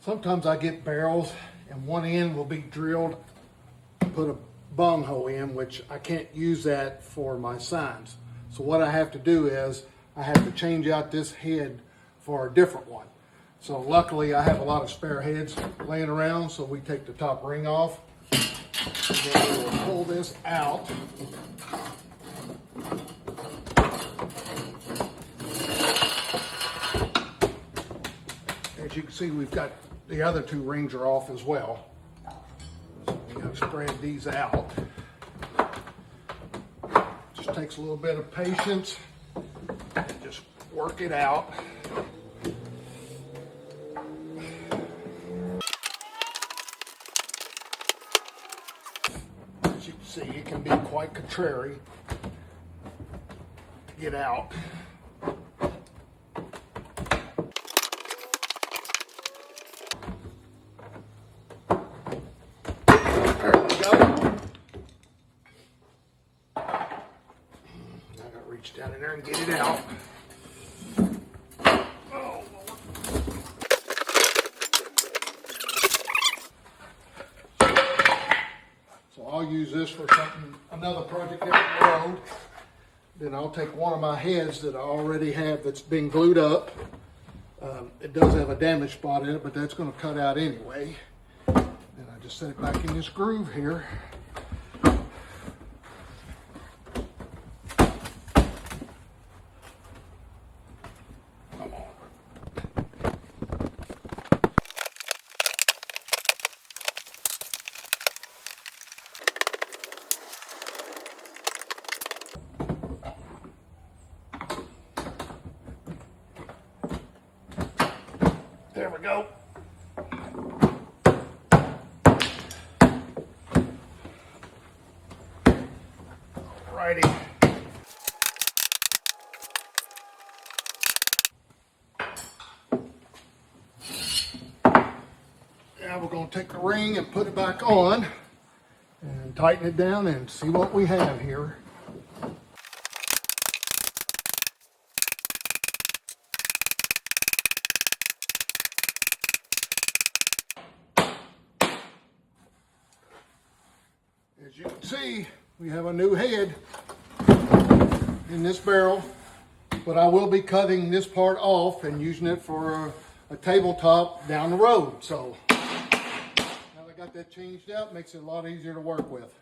Sometimes I get barrels and one end will be drilled, put a bung hole in, which I can't use that for my signs. So what I have to do is I have to change out this head for a different one. So luckily I have a lot of spare heads laying around, so we take the top ring off and then we will pull this out. As you can see, we've got the other two rings are off as well. So we have spread these out. Just takes a little bit of patience and just work it out. As you can see, it can be quite contrary to get out. Reach down in there and get it out. Oh, so I'll use this for something, another project down the road. Then I'll take one of my heads that I already have that's been glued up. It does have a damage spot in it, but that's going to cut out anyway. And I just set it back in this groove here. There we go. Alrighty. Now we're going to take the ring and put it back on and tighten it down and see what we have here. As you can see, we have a new head in this barrel, but I will be cutting this part off and using it for a tabletop down the road. So now that I got that changed out, makes it a lot easier to work with.